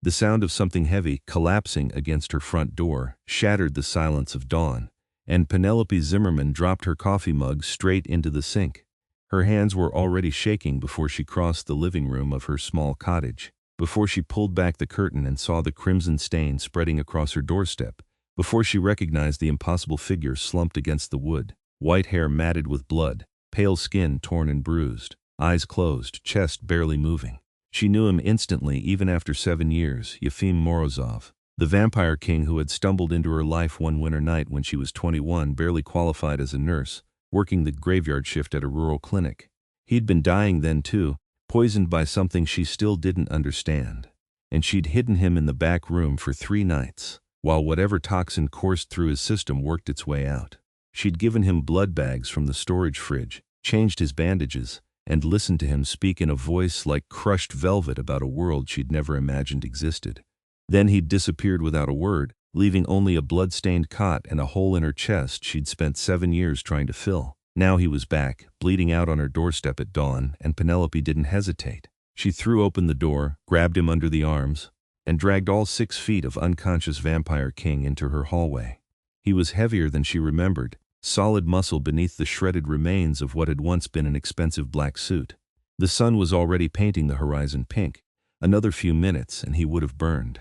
The sound of something heavy collapsing against her front door shattered the silence of dawn, and Penelope Zimmerman dropped her coffee mug straight into the sink. Her hands were already shaking before she crossed the living room of her small cottage, before she pulled back the curtain and saw the crimson stain spreading across her doorstep, before she recognized the impossible figure slumped against the wood, white hair matted with blood, pale skin torn and bruised, eyes closed, chest barely moving. She knew him instantly even after 7 years, Yefim Morozov, the vampire king who had stumbled into her life one winter night when she was 21, barely qualified as a nurse, working the graveyard shift at a rural clinic. He'd been dying then too, poisoned by something she still didn't understand. And she'd hidden him in the back room for 3 nights, while whatever toxin coursed through his system worked its way out. She'd given him blood bags from the storage fridge, changed his bandages, and listened to him speak in a voice like crushed velvet about a world she'd never imagined existed. Then he'd disappeared without a word, leaving only a blood-stained cot and a hole in her chest she'd spent 7 years trying to fill. Now he was back, bleeding out on her doorstep at dawn, and Penelope didn't hesitate. She threw open the door, grabbed him under the arms, and dragged all 6 feet of unconscious vampire king into her hallway. He was heavier than she remembered, solid muscle beneath the shredded remains of what had once been an expensive black suit. The sun was already painting the horizon pink. Another few minutes and he would have burned.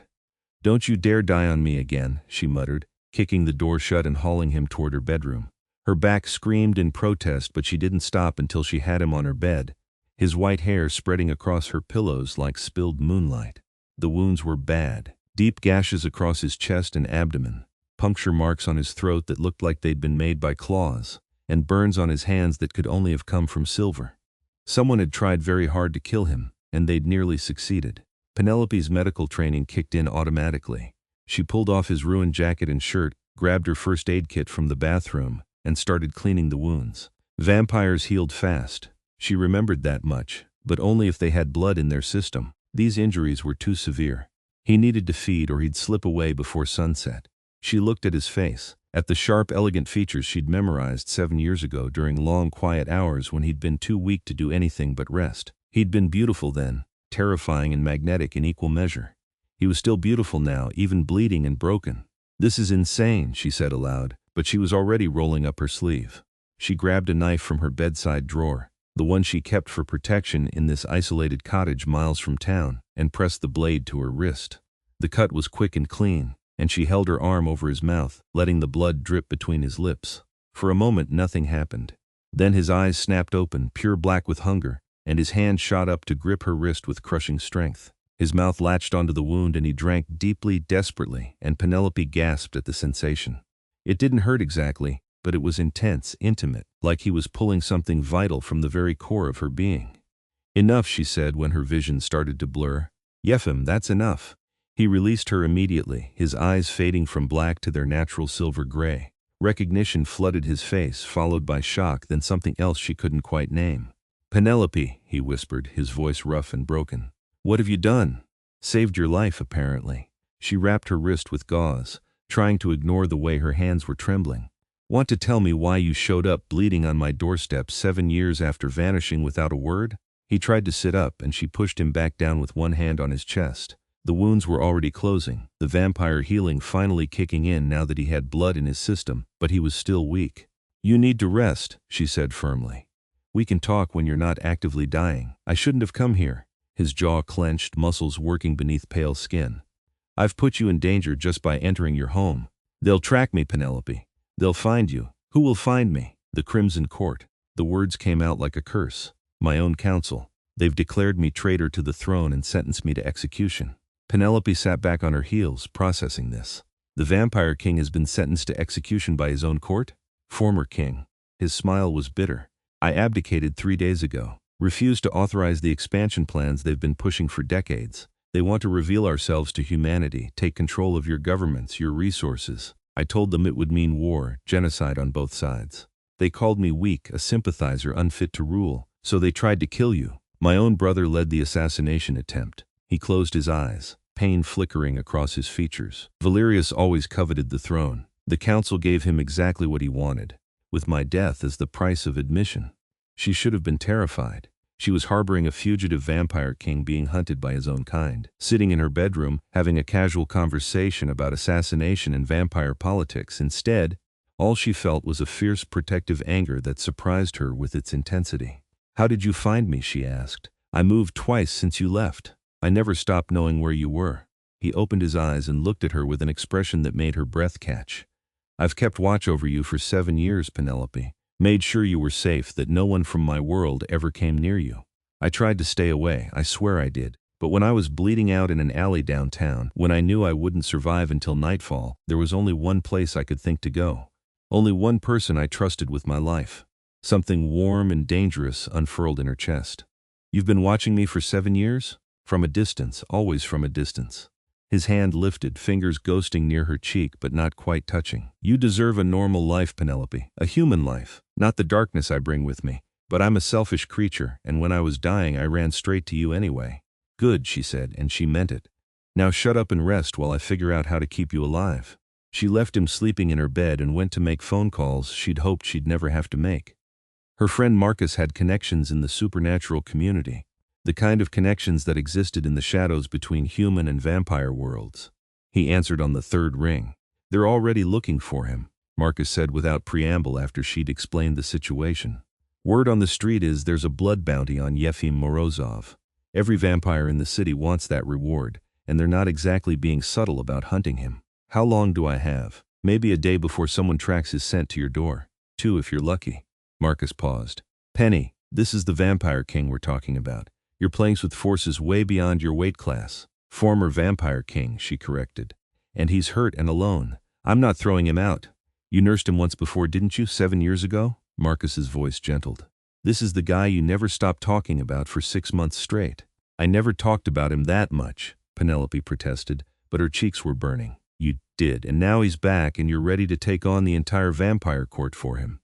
"Don't you dare die on me again," she muttered, kicking the door shut and hauling him toward her bedroom. Her back screamed in protest, but she didn't stop until she had him on her bed, his white hair spreading across her pillows like spilled moonlight. The wounds were bad, deep gashes across his chest and abdomen, puncture marks on his throat that looked like they'd been made by claws, and burns on his hands that could only have come from silver. Someone had tried very hard to kill him, and they'd nearly succeeded. Penelope's medical training kicked in automatically. She pulled off his ruined jacket and shirt, grabbed her first aid kit from the bathroom, and started cleaning the wounds. Vampires healed fast. She remembered that much, but only if they had blood in their system. These injuries were too severe. He needed to feed or he'd slip away before sunset. She looked at his face, at the sharp, elegant features she'd memorized 7 years ago during long, quiet hours when he'd been too weak to do anything but rest. He'd been beautiful then, terrifying and magnetic in equal measure. He was still beautiful now, even bleeding and broken. "This is insane," she said aloud, but she was already rolling up her sleeve. She grabbed a knife from her bedside drawer, the one she kept for protection in this isolated cottage miles from town, and pressed the blade to her wrist. The cut was quick and clean, and she held her arm over his mouth, letting the blood drip between his lips. For a moment nothing happened. Then his eyes snapped open, pure black with hunger, and his hand shot up to grip her wrist with crushing strength. His mouth latched onto the wound and he drank deeply, desperately, and Penelope gasped at the sensation. It didn't hurt exactly, but it was intense, intimate, like he was pulling something vital from the very core of her being. "Enough," she said when her vision started to blur. "Yefim, that's enough." He released her immediately, his eyes fading from black to their natural silver gray. Recognition flooded his face, followed by shock, then something else she couldn't quite name. "Penelope," he whispered, his voice rough and broken. "What have you done?" "Saved your life, apparently." She wrapped her wrist with gauze, trying to ignore the way her hands were trembling. "Want to tell me why you showed up bleeding on my doorstep 7 years after vanishing without a word?" He tried to sit up and she pushed him back down with one hand on his chest. The wounds were already closing, the vampire healing finally kicking in now that he had blood in his system, but he was still weak. "You need to rest," she said firmly. "We can talk when you're not actively dying. I shouldn't have come here." His jaw clenched, muscles working beneath pale skin. "I've put you in danger just by entering your home. They'll track me, Penelope. They'll find you." "Who will find me?" "The Crimson Court." The words came out like a curse. "My own council. They've declared me traitor to the throne and sentenced me to execution." Penelope sat back on her heels, processing this. The vampire king has been sentenced to execution by his own court? Former king. His smile was bitter. "I abdicated 3 days ago. Refused to authorize the expansion plans they've been pushing for decades. They want to reveal ourselves to humanity, take control of your governments, your resources. I told them it would mean war, genocide on both sides. They called me weak, a sympathizer unfit to rule, so they tried to kill you. My own brother led the assassination attempt." He closed his eyes, pain flickering across his features. "Valerius always coveted the throne. The council gave him exactly what he wanted, with my death as the price of admission." She should have been terrified. She was harboring a fugitive vampire king being hunted by his own kind. Sitting in her bedroom, having a casual conversation about assassination and vampire politics. Instead, all she felt was a fierce protective anger that surprised her with its intensity. "How did you find me?" she asked. "I moved twice since you left. I never stopped knowing where you were." He opened his eyes and looked at her with an expression that made her breath catch. "I've kept watch over you for 7 years, Penelope. Made sure you were safe, that no one from my world ever came near you. I tried to stay away, I swear I did. But when I was bleeding out in an alley downtown, when I knew I wouldn't survive until nightfall, there was only one place I could think to go. Only one person I trusted with my life." Something warm and dangerous unfurled in her chest. "You've been watching me for 7 years? From a distance, always from a distance." His hand lifted, fingers ghosting near her cheek but not quite touching. "You deserve a normal life, Penelope. A human life. Not the darkness I bring with me. But I'm a selfish creature, and when I was dying I ran straight to you anyway." "Good," she said, and she meant it. "Now shut up and rest while I figure out how to keep you alive." She left him sleeping in her bed and went to make phone calls she'd hoped she'd never have to make. Her friend Marcus had connections in the supernatural community. The kind of connections that existed in the shadows between human and vampire worlds. He answered on the 3rd ring. "They're already looking for him," Marcus said without preamble after she'd explained the situation. "Word on the street is there's a blood bounty on Yefim Morozov. Every vampire in the city wants that reward, and they're not exactly being subtle about hunting him. How long do I have?" "Maybe a day before someone tracks his scent to your door. 2 if you're lucky." Marcus paused. "Penny, this is the vampire king we're talking about. You're playing with forces way beyond your weight class." "Former vampire king," she corrected. "And he's hurt and alone. I'm not throwing him out." "You nursed him once before, didn't you, 7 years ago?" Marcus's voice gentled. "This is the guy you never stopped talking about for 6 months straight." "I never talked about him that much," Penelope protested, but her cheeks were burning. "You did, and now he's back and you're ready to take on the entire vampire court for him.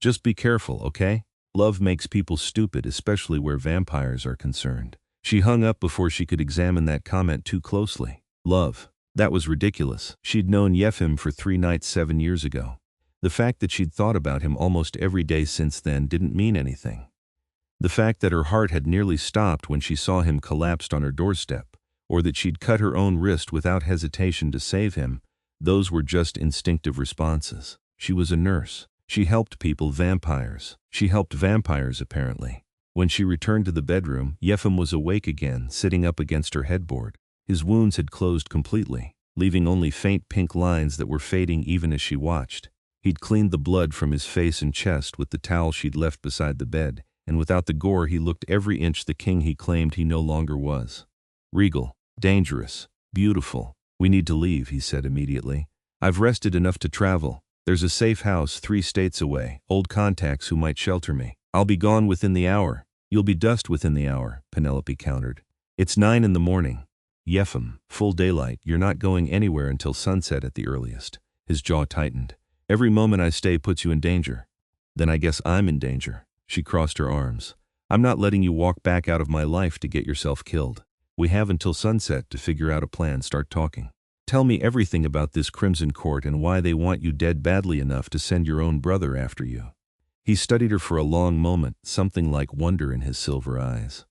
Just be careful, okay? Love makes people stupid, especially where vampires are concerned." She hung up before she could examine that comment too closely. Love. That was ridiculous. She'd known Yefim for 3 nights 7 years ago. The fact that she'd thought about him almost every day since then didn't mean anything. The fact that her heart had nearly stopped when she saw him collapsed on her doorstep, or that she'd cut her own wrist without hesitation to save him, those were just instinctive responses. She was a nurse. She helped people, vampires. She helped vampires, apparently. When she returned to the bedroom, Yefim was awake again, sitting up against her headboard. His wounds had closed completely, leaving only faint pink lines that were fading even as she watched. He'd cleaned the blood from his face and chest with the towel she'd left beside the bed, and without the gore he looked every inch the king he claimed he no longer was. "Regal, dangerous, beautiful. We need to leave," he said immediately. "I've rested enough to travel. There's a safe house 3 states away, old contacts who might shelter me. I'll be gone within the hour." "You'll be dust within the hour," Penelope countered. "It's 9 in the morning. Yefim, full daylight, you're not going anywhere until sunset at the earliest." His jaw tightened. "Every moment I stay puts you in danger." "Then I guess I'm in danger." She crossed her arms. "I'm not letting you walk back out of my life to get yourself killed. We have until sunset to figure out a plan, start talking. Tell me everything about this Crimson Court and why they want you dead badly enough to send your own brother after you." He studied her for a long moment, something like wonder in his silver eyes.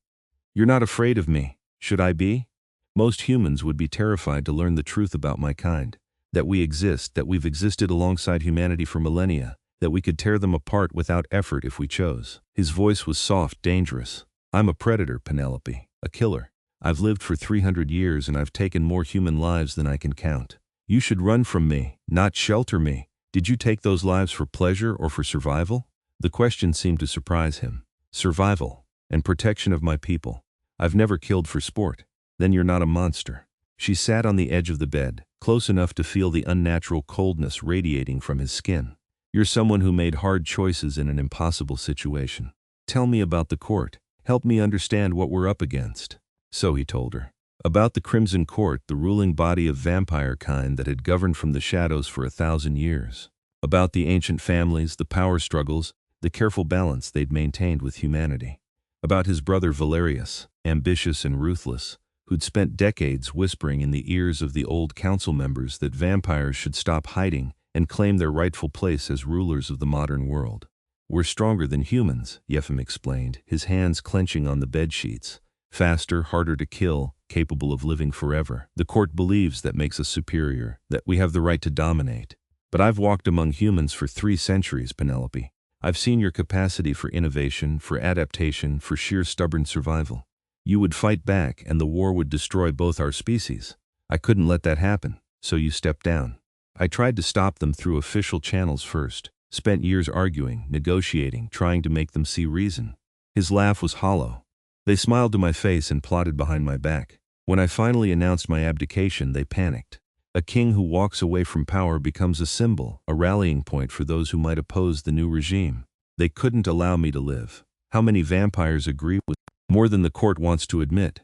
"You're not afraid of me. Should I be? Most humans would be terrified to learn the truth about my kind. That we exist, that we've existed alongside humanity for millennia, that we could tear them apart without effort if we chose." His voice was soft, dangerous. "I'm a predator, Penelope, a killer. I've lived for 300 years and I've taken more human lives than I can count. You should run from me, not shelter me. Did you take those lives for pleasure or for survival?" The question seemed to surprise him. "Survival, and protection of my people. I've never killed for sport." "Then you're not a monster." She sat on the edge of the bed, close enough to feel the unnatural coldness radiating from his skin. "You're someone who made hard choices in an impossible situation. Tell me about the court. Help me understand what we're up against." So he told her. About the Crimson Court, the ruling body of vampire kind that had governed from the shadows for 1,000 years. About the ancient families, the power struggles, the careful balance they'd maintained with humanity. About his brother Valerius, ambitious and ruthless, who'd spent decades whispering in the ears of the old council members that vampires should stop hiding and claim their rightful place as rulers of the modern world. We're stronger than humans, Yefim explained, his hands clenching on the bedsheets. Faster, harder to kill, capable of living forever. The court believes that makes us superior, that we have the right to dominate. But I've walked among humans for 3 centuries, Penelope. I've seen your capacity for innovation, for adaptation, for sheer stubborn survival. You would fight back and the war would destroy both our species. I couldn't let that happen, so you stepped down. I tried to stop them through official channels first, spent years arguing, negotiating, trying to make them see reason. His laugh was hollow. They smiled to my face and plotted behind my back. When I finally announced my abdication, they panicked. A king who walks away from power becomes a symbol, a rallying point for those who might oppose the new regime. They couldn't allow me to live. How many vampires agree with more than the court wants to admit?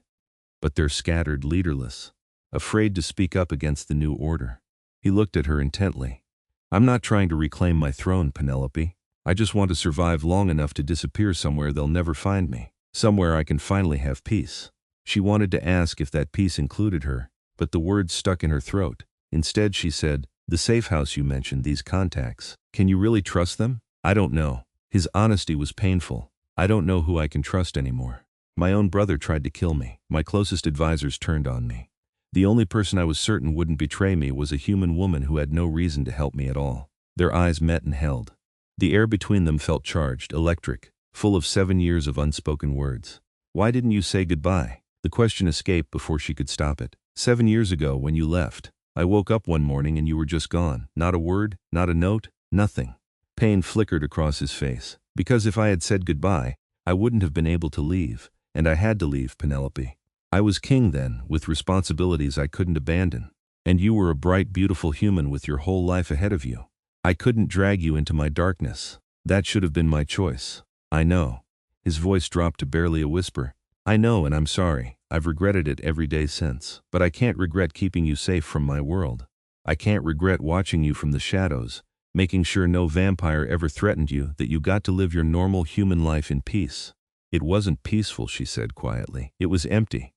But they're scattered, leaderless, afraid to speak up against the new order. He looked at her intently. I'm not trying to reclaim my throne, Penelope. I just want to survive long enough to disappear somewhere they'll never find me. Somewhere I can finally have peace. She wanted to ask if that peace included her, but the words stuck in her throat. Instead, she said, "The safe house you mentioned, these contacts. Can you really trust them?" "I don't know." His honesty was painful. "I don't know who I can trust anymore. My own brother tried to kill me. My closest advisors turned on me. The only person I was certain wouldn't betray me was a human woman who had no reason to help me at all." Their eyes met and held. The air between them felt charged, electric, full of 7 years of unspoken words. "Why didn't you say goodbye?" The question escaped before she could stop it. 7 years ago, when you left, I woke up one morning and you were just gone. Not a word, not a note, nothing. Pain flickered across his face. Because if I had said goodbye, I wouldn't have been able to leave, and I had to leave, Penelope. I was king then, with responsibilities I couldn't abandon. And you were a bright, beautiful human with your whole life ahead of you. I couldn't drag you into my darkness. That should have been my choice. I know." His voice dropped to barely a whisper. "I know, and I'm sorry. I've regretted it every day since. But I can't regret keeping you safe from my world. I can't regret watching you from the shadows, making sure no vampire ever threatened you, that you got to live your normal human life in peace." "It wasn't peaceful," she said quietly. "It was empty.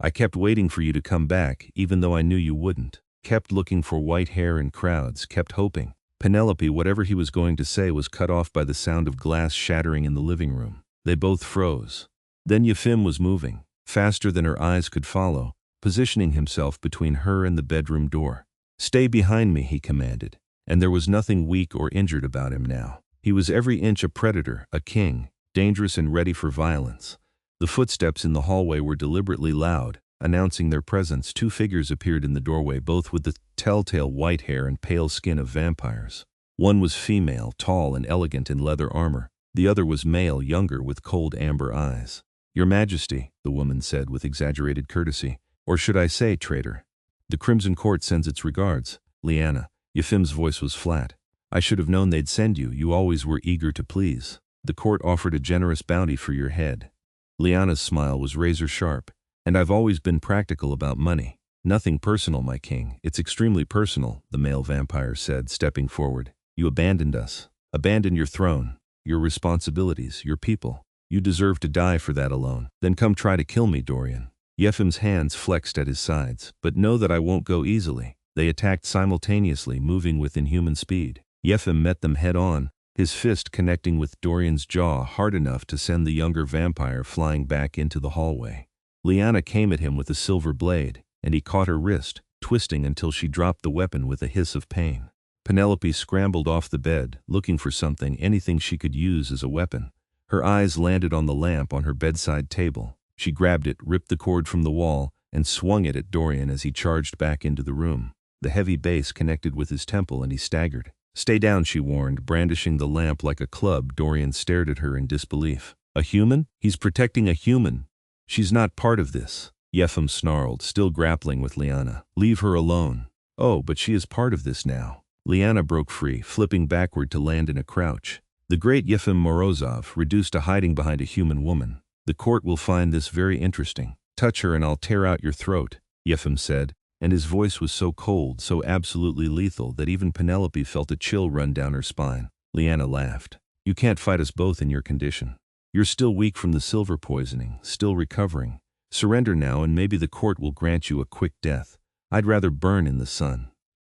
I kept waiting for you to come back, even though I knew you wouldn't. Kept looking for white hair in crowds, kept hoping." Penelope, whatever he was going to say, was cut off by the sound of glass shattering in the living room. They both froze. Then Yefim was moving, faster than her eyes could follow, positioning himself between her and the bedroom door. "Stay behind me," he commanded. And there was nothing weak or injured about him now. He was every inch a predator, a king, dangerous and ready for violence. The footsteps in the hallway were deliberately loud, announcing their presence. 2 figures appeared in the doorway, both with the telltale white hair and pale skin of vampires. One was female, tall and elegant in leather armor. The other was male, younger, with cold amber eyes. "Your Majesty," the woman said with exaggerated courtesy. "Or should I say, traitor? The Crimson Court sends its regards, Liana." Yefim's voice was flat. "I should have known they'd send you. You always were eager to please. The court offered a generous bounty for your head." Liana's smile was razor sharp. "And I've always been practical about money. Nothing personal, my king." "It's extremely personal," the male vampire said, stepping forward. "You abandoned us. Abandoned your throne, your responsibilities, your people. You deserve to die for that alone. Then come try to kill me, Dorian." Yefim's hands flexed at his sides. "But know that I won't go easily." They attacked simultaneously, moving with inhuman speed. Yefim met them head-on, his fist connecting with Dorian's jaw hard enough to send the younger vampire flying back into the hallway. Liana came at him with a silver blade, and he caught her wrist, twisting until she dropped the weapon with a hiss of pain. Penelope scrambled off the bed, looking for something, anything she could use as a weapon. Her eyes landed on the lamp on her bedside table. She grabbed it, ripped the cord from the wall, and swung it at Dorian as he charged back into the room. The heavy base connected with his temple and he staggered. "Stay down," she warned, brandishing the lamp like a club. Dorian stared at her in disbelief. "A human? He's protecting a human. She's not part of this." Yefim snarled, still grappling with Liana. "Leave her alone." "Oh, but she is part of this now." Liana broke free, flipping backward to land in a crouch. The great Yefim Morozov, reduced to hiding behind a human woman. "The court will find this very interesting. Touch her and I'll tear out your throat," Yefim said, and his voice was so cold, so absolutely lethal, that even Penelope felt a chill run down her spine. Liana laughed. "You can't fight us both in your condition. You're still weak from the silver poisoning, still recovering. Surrender now and maybe the court will grant you a quick death. I'd rather burn in the sun."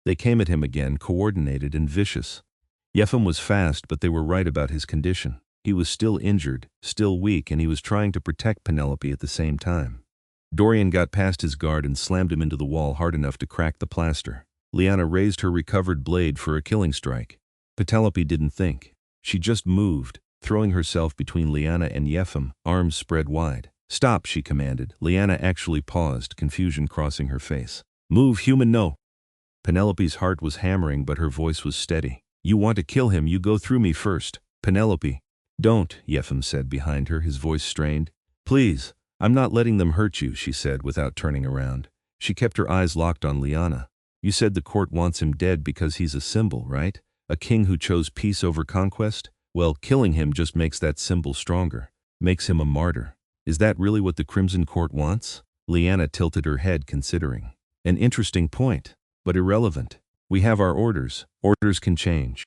They came at him again, coordinated and vicious. Yefim was fast, but they were right about his condition. He was still injured, still weak, and he was trying to protect Penelope at the same time. Dorian got past his guard and slammed him into the wall hard enough to crack the plaster. Liana raised her recovered blade for a killing strike. Penelope didn't think. She just moved, throwing herself between Liana and Yefim, arms spread wide. "Stop," she commanded. Liana actually paused, confusion crossing her face. "Move, human, no." Penelope's heart was hammering, but her voice was steady. "You want to kill him, you go through me first. Penelope." "Don't," Yefim said behind her, his voice strained. "Please, I'm not letting them hurt you," she said without turning around. She kept her eyes locked on Liana. "You said the court wants him dead because he's a symbol, right? A king who chose peace over conquest? Well, killing him just makes that symbol stronger, makes him a martyr. Is that really what the Crimson Court wants?" Liana tilted her head, considering. "An interesting point, but irrelevant. We have our orders. Orders can change."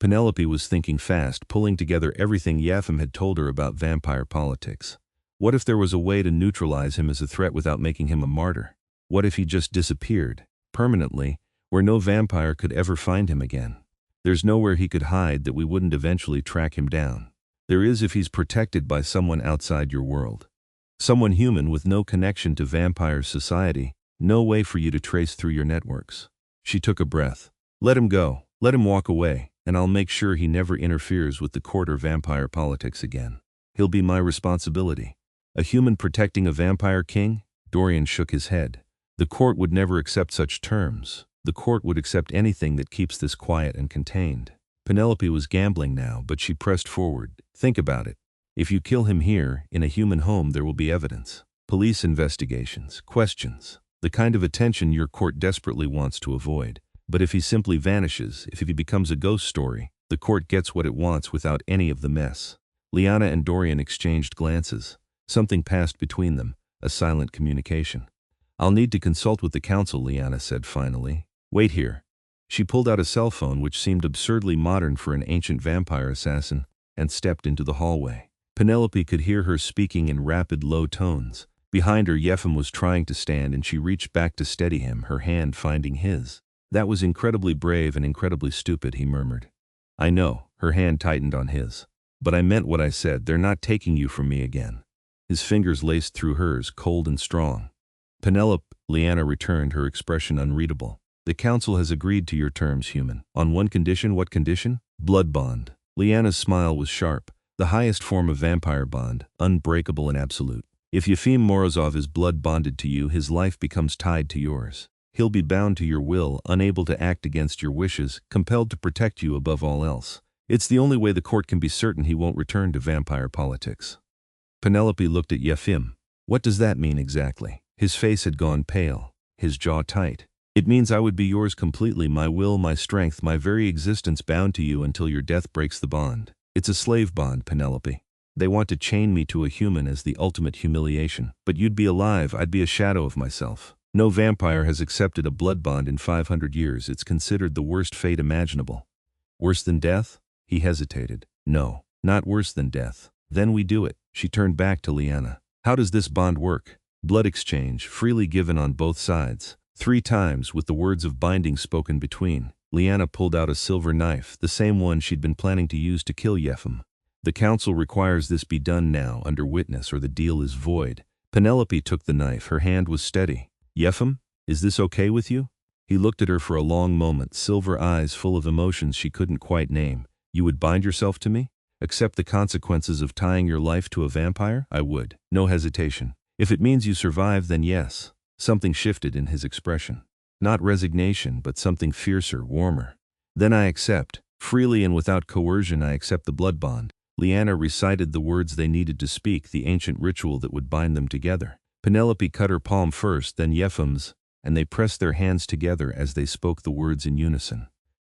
Penelope was thinking fast, pulling together everything Yefim had told her about vampire politics. What if there was a way to neutralize him as a threat without making him a martyr? What if he just disappeared, permanently, where no vampire could ever find him again? There's nowhere he could hide that we wouldn't eventually track him down. There is if he's protected by someone outside your world. Someone human with no connection to vampire society, no way for you to trace through your networks. She took a breath. "Let him go. Let him walk away, and I'll make sure he never interferes with the court or vampire politics again. He'll be my responsibility." "A human protecting a vampire king?" Dorian shook his head. "The court would never accept such terms. The court would accept anything that keeps this quiet and contained." Penelope was gambling now, but she pressed forward. "Think about it. If you kill him here, in a human home, there will be evidence. Police investigations, questions. The kind of attention your court desperately wants to avoid. But if he simply vanishes, if he becomes a ghost story, the court gets what it wants without any of the mess." Liana and Dorian exchanged glances. Something passed between them, a silent communication. "I'll need to consult with the council," Liana said finally. "Wait here." She pulled out a cell phone, which seemed absurdly modern for an ancient vampire assassin, and stepped into the hallway. Penelope could hear her speaking in rapid, low tones. Behind her, Yefim was trying to stand, and she reached back to steady him, her hand finding his. "That was incredibly brave and incredibly stupid," he murmured. "I know," her hand tightened on his. "But I meant what I said. They're not taking you from me again." His fingers laced through hers, cold and strong. "Penelope," Liana returned, her expression unreadable. "The council has agreed to your terms, human. On one condition." "What condition?" "Blood bond." Liana's smile was sharp. "The highest form of vampire bond, unbreakable and absolute. If Yefim Morozov is blood bonded to you, his life becomes tied to yours. He'll be bound to your will, unable to act against your wishes, compelled to protect you above all else. It's the only way the court can be certain he won't return to vampire politics." Penelope looked at Yefim. "What does that mean exactly?" His face had gone pale, his jaw tight. "It means I would be yours completely, my will, my strength, my very existence bound to you until your death breaks the bond. It's a slave bond, Penelope. They want to chain me to a human as the ultimate humiliation. But you'd be alive, I'd be a shadow of myself. No vampire has accepted a blood bond in 500 years. It's considered the worst fate imaginable." "Worse than death?" He hesitated. "No, not worse than death." "Then we do it." She turned back to Liana. "How does this bond work?" "Blood exchange, freely given on both sides. 3 times, with the words of binding spoken between." Liana pulled out a silver knife, the same one she'd been planning to use to kill Yefim. "The council requires this be done now, under witness, or the deal is void." Penelope took the knife, her hand was steady. "Yefim, is this okay with you?" He looked at her for a long moment, silver eyes full of emotions she couldn't quite name. "You would bind yourself to me? Accept the consequences of tying your life to a vampire?" "I would." No hesitation. "If it means you survive, then yes." Something shifted in his expression. Not resignation, but something fiercer, warmer. "Then I accept. Freely and without coercion I accept the blood bond." Liana recited the words they needed to speak, the ancient ritual that would bind them together. Penelope cut her palm first, then Yefim's, and they pressed their hands together as they spoke the words in unison.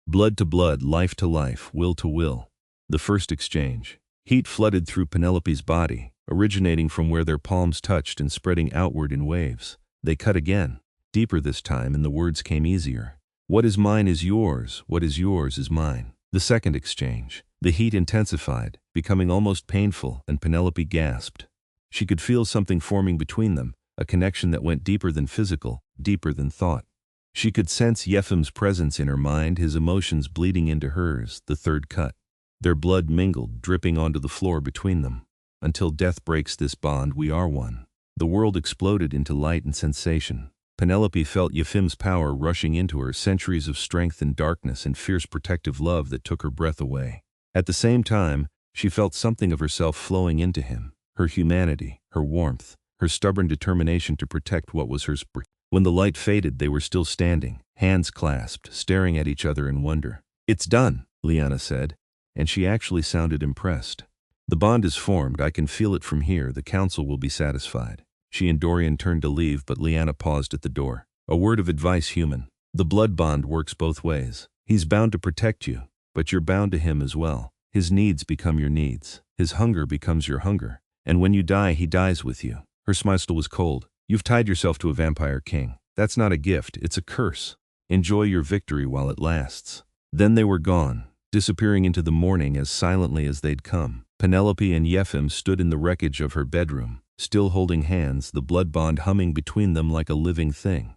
Blood to blood, life to life, will to will. The first exchange. Heat flooded through Penelope's body, originating from where their palms touched and spreading outward in waves. They cut again, deeper this time, and the words came easier. "What is mine is yours, what is yours is mine." The second exchange. The heat intensified, becoming almost painful, and Penelope gasped. She could feel something forming between them, a connection that went deeper than physical, deeper than thought. She could sense Yefim's presence in her mind, his emotions bleeding into hers, the third cut. Their blood mingled, dripping onto the floor between them. Until death breaks this bond, we are one. The world exploded into light and sensation. Penelope felt Yefim's power rushing into her, centuries of strength and darkness and fierce protective love that took her breath away. At the same time, she felt something of herself flowing into him, her humanity, her warmth, her stubborn determination to protect what was hers. When the light faded, they were still standing, hands clasped, staring at each other in wonder. "It's done," Liana said, and she actually sounded impressed. "The bond is formed, I can feel it from here, the council will be satisfied." She and Dorian turned to leave, but Liana paused at the door. "A word of advice, human. The blood bond works both ways. He's bound to protect you, but you're bound to him as well. His needs become your needs. His hunger becomes your hunger. And when you die, he dies with you." Her smile was cold. "You've tied yourself to a vampire king. That's not a gift, it's a curse. Enjoy your victory while it lasts." Then they were gone, disappearing into the morning as silently as they'd come. Penelope and Yefim stood in the wreckage of her bedroom, still holding hands, the blood bond humming between them like a living thing.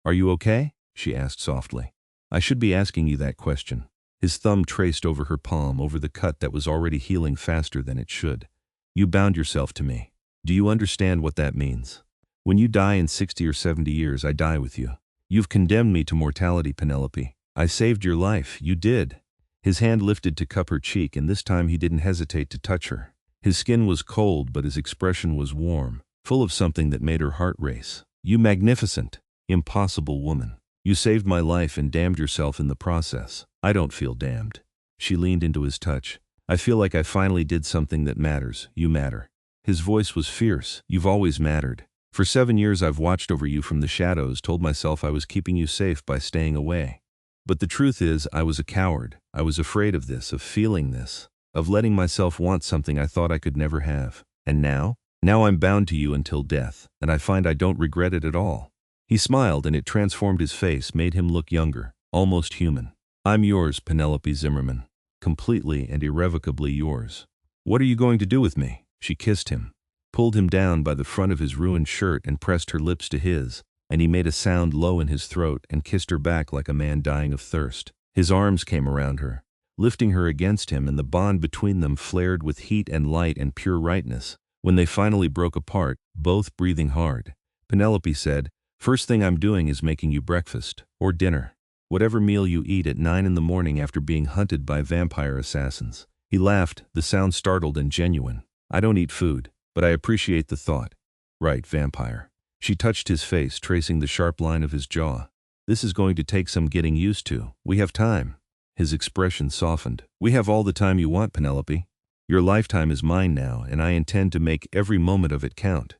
"Are you okay?" she asked softly. "I should be asking you that question." His thumb traced over her palm, over the cut that was already healing faster than it should. "You bound yourself to me. Do you understand what that means? When you die in 60 or 70 years, I die with you. You've condemned me to mortality, Penelope. I saved your life, you did." His hand lifted to cup her cheek, and this time he didn't hesitate to touch her. His skin was cold, but his expression was warm, full of something that made her heart race. "You magnificent, impossible woman. You saved my life and damned yourself in the process. I don't feel damned." She leaned into his touch. "I feel like I finally did something that matters. You matter." His voice was fierce. "You've always mattered. For 7 years I've watched over you from the shadows, told myself I was keeping you safe by staying away. But the truth is, I was a coward. I was afraid of this, of feeling this, of letting myself want something I thought I could never have. And now I'm bound to you until death, and I find I don't regret it at all." He smiled, and it transformed his face, made him look younger, almost human. "I'm yours, Penelope Zimmerman. Completely and irrevocably yours. What are you going to do with me?" She kissed him, pulled him down by the front of his ruined shirt and pressed her lips to his, and he made a sound low in his throat and kissed her back like a man dying of thirst. His arms came around her, lifting her against him, and the bond between them flared with heat and light and pure rightness. When they finally broke apart, both breathing hard, Penelope said, "First thing I'm doing is making you breakfast, or dinner. Whatever meal you eat at 9 in the morning after being hunted by vampire assassins." He laughed, the sound startled and genuine. "I don't eat food, but I appreciate the thought." "Right, vampire." She touched his face, tracing the sharp line of his jaw. "This is going to take some getting used to. We have time." His expression softened. "We have all the time you want, Penelope. Your lifetime is mine now, and I intend to make every moment of it count."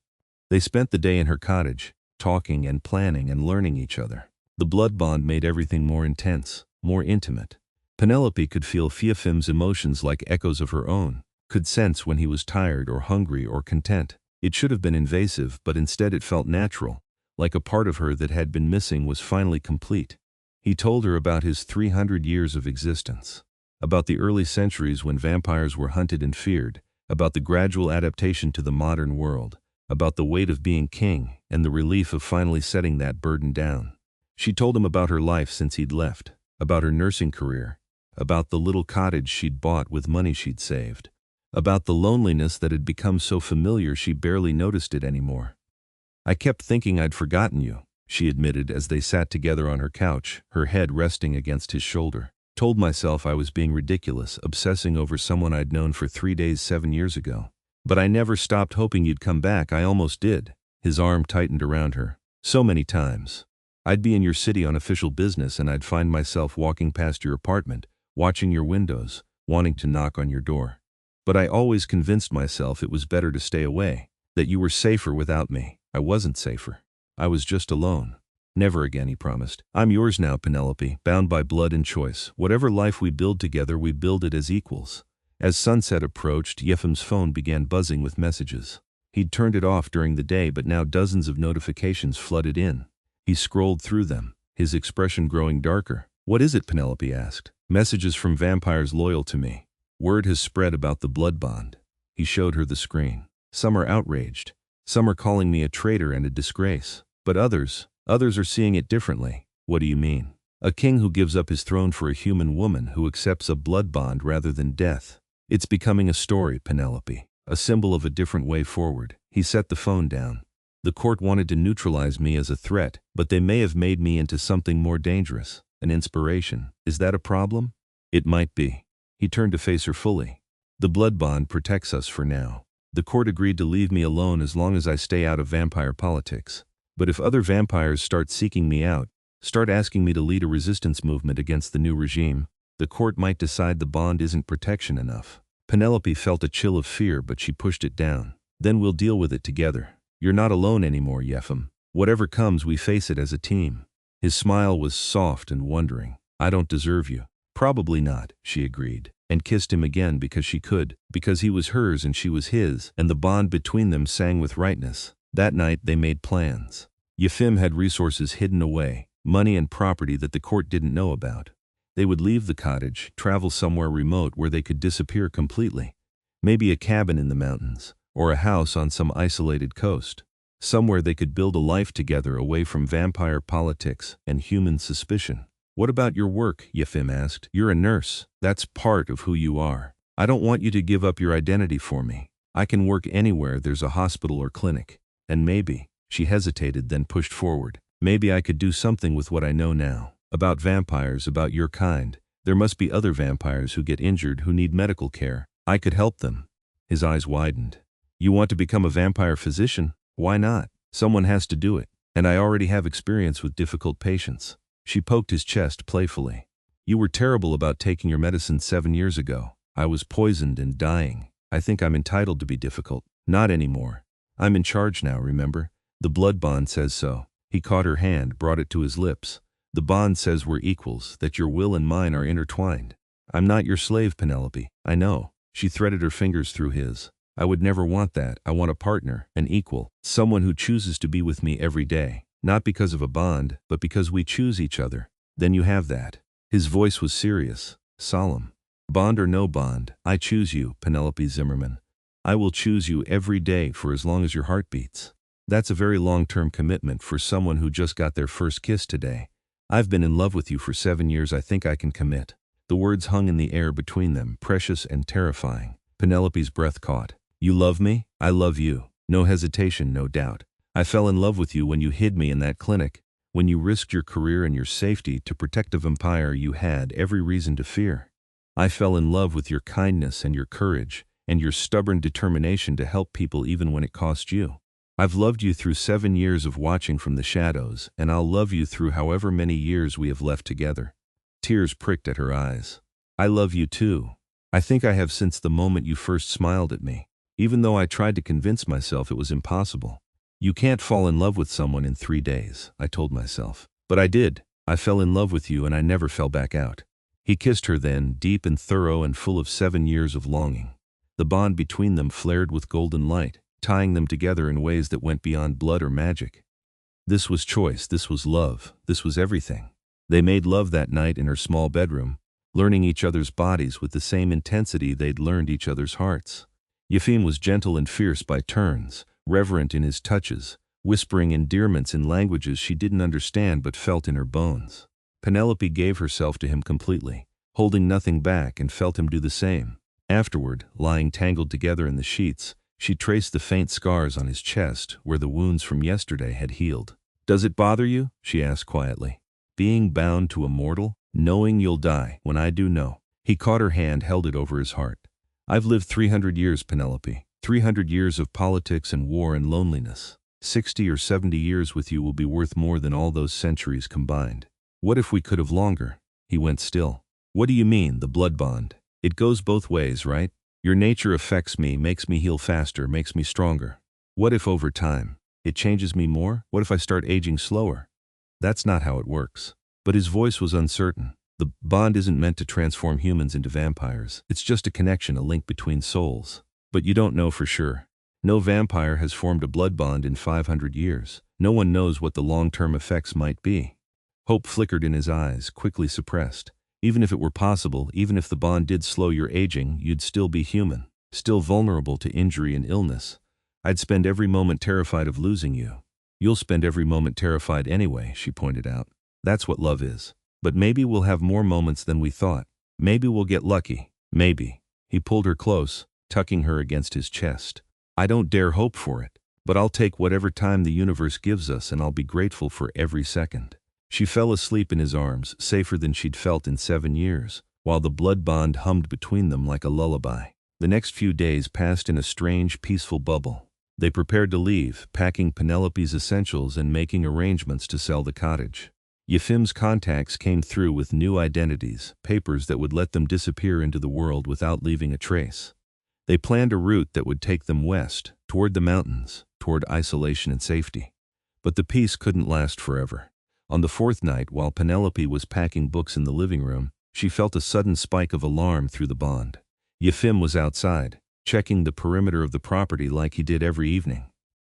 They spent the day in her cottage, talking and planning and learning each other. The blood bond made everything more intense, more intimate. Penelope could feel Yefim's emotions like echoes of her own, could sense when he was tired or hungry or content. It should have been invasive, but instead it felt natural, like a part of her that had been missing was finally complete. He told her about his 300 years of existence, about the early centuries when vampires were hunted and feared, about the gradual adaptation to the modern world, about the weight of being king and the relief of finally setting that burden down. She told him about her life since he'd left, about her nursing career, about the little cottage she'd bought with money she'd saved, about the loneliness that had become so familiar she barely noticed it anymore. "I kept thinking I'd forgotten you," she admitted as they sat together on her couch, her head resting against his shoulder. "Told myself I was being ridiculous, obsessing over someone I'd known for 3 days 7 years ago. But I never stopped hoping you'd come back. I almost did." His arm tightened around her. "So many times. I'd be in your city on official business and I'd find myself walking past your apartment, watching your windows, wanting to knock on your door. But I always convinced myself it was better to stay away, that you were safer without me. I wasn't safer. I was just alone." "Never again," he promised. "I'm yours now, Penelope, bound by blood and choice. Whatever life we build together, we build it as equals." As sunset approached, Yefim's phone began buzzing with messages. He'd turned it off during the day, but now dozens of notifications flooded in. He scrolled through them, his expression growing darker. "What is it?" Penelope asked. "Messages from vampires loyal to me. Word has spread about the blood bond." He showed her the screen. "Some are outraged. Some are calling me a traitor and a disgrace. But others are seeing it differently. What do you mean? A king who gives up his throne for a human woman who accepts a blood bond rather than death. It's becoming a story, Penelope. A symbol of a different way forward. He set the phone down. The court wanted to neutralize me as a threat, but they may have made me into something more dangerous. An inspiration. Is that a problem? It might be. He turned to face her fully. The blood bond protects us for now. The court agreed to leave me alone as long as I stay out of vampire politics. But if other vampires start seeking me out, start asking me to lead a resistance movement against the new regime, the court might decide the bond isn't protection enough. Penelope felt a chill of fear, but she pushed it down. Then we'll deal with it together. You're not alone anymore, Yefim. Whatever comes, we face it as a team. His smile was soft and wondering. I don't deserve you. Probably not, she agreed, and kissed him again because she could, because he was hers and she was his, and the bond between them sang with rightness. That night they made plans. Yefim had resources hidden away, money and property that the court didn't know about. They would leave the cottage, travel somewhere remote where they could disappear completely. Maybe a cabin in the mountains, or a house on some isolated coast. Somewhere they could build a life together away from vampire politics and human suspicion. What about your work? Yefim asked. You're a nurse. That's part of who you are. I don't want you to give up your identity for me. I can work anywhere there's a hospital or clinic. And maybe, she hesitated then pushed forward, maybe I could do something with what I know now. About vampires, about your kind. There must be other vampires who get injured who need medical care. I could help them. His eyes widened. You want to become a vampire physician? Why not? Someone has to do it. And I already have experience with difficult patients. She poked his chest playfully. You were terrible about taking your medicine 7 years ago. I was poisoned and dying. I think I'm entitled to be difficult. Not anymore. I'm in charge now, remember? The blood bond says so. He caught her hand, brought it to his lips. The bond says we're equals, that your will and mine are intertwined. I'm not your slave, Penelope. I know. She threaded her fingers through his. I would never want that. I want a partner, an equal, someone who chooses to be with me every day. Not because of a bond, but because we choose each other. Then you have that. His voice was serious, solemn. Bond or no bond, I choose you, Penelope Zimmerman. I will choose you every day for as long as your heart beats. That's a very long-term commitment for someone who just got their first kiss today. I've been in love with you for 7 years. I think I can commit. The words hung in the air between them, precious and terrifying. Penelope's breath caught. You love me? I love you. No hesitation, no doubt. I fell in love with you when you hid me in that clinic, when you risked your career and your safety to protect a vampire you had every reason to fear. I fell in love with your kindness and your courage, and your stubborn determination to help people even when it cost you. I've loved you through 7 years of watching from the shadows, and I'll love you through however many years we have left together. Tears pricked at her eyes. I love you too. I think I have since the moment you first smiled at me, even though I tried to convince myself it was impossible. You can't fall in love with someone in 3 days, I told myself. But I did. I fell in love with you and I never fell back out. He kissed her then, deep and thorough and full of 7 years of longing. The bond between them flared with golden light, tying them together in ways that went beyond blood or magic. This was choice, this was love, this was everything. They made love that night in her small bedroom, learning each other's bodies with the same intensity they'd learned each other's hearts. Yefim was gentle and fierce by turns, reverent in his touches, whispering endearments in languages she didn't understand but felt in her bones. Penelope gave herself to him completely, holding nothing back, and felt him do the same. Afterward, lying tangled together in the sheets, she traced the faint scars on his chest where the wounds from yesterday had healed. Does it bother you? She asked quietly. Being bound to a mortal, knowing you'll die when I do know. He caught her hand, held it over his heart. I've lived 300 years, Penelope. 300 years of politics and war and loneliness. 60 or 70 years with you will be worth more than all those centuries combined. What if we could have longer? He went still. What do you mean, the blood bond? It goes both ways, right? Your nature affects me, makes me heal faster, makes me stronger. What if over time, it changes me more? What if I start aging slower? That's not how it works. But his voice was uncertain. The bond isn't meant to transform humans into vampires. It's just a connection, a link between souls. But you don't know for sure. No vampire has formed a blood bond in 500 years. No one knows what the long-term effects might be. Hope flickered in his eyes, quickly suppressed. Even if it were possible, even if the bond did slow your aging, you'd still be human, still vulnerable to injury and illness. I'd spend every moment terrified of losing you. You'll spend every moment terrified anyway, she pointed out. That's what love is. But maybe we'll have more moments than we thought. Maybe we'll get lucky. Maybe. He pulled her close, tucking her against his chest. I don't dare hope for it, but I'll take whatever time the universe gives us, and I'll be grateful for every second. She fell asleep in his arms, safer than she'd felt in 7 years, while the blood bond hummed between them like a lullaby. The next few days passed in a strange, peaceful bubble. They prepared to leave, packing Penelope's essentials and making arrangements to sell the cottage. Yefim's contacts came through with new identities, papers that would let them disappear into the world without leaving a trace. They planned a route that would take them west, toward the mountains, toward isolation and safety. But the peace couldn't last forever. On the 4th night, while Penelope was packing books in the living room, she felt a sudden spike of alarm through the bond. Yefim was outside, checking the perimeter of the property like he did every evening.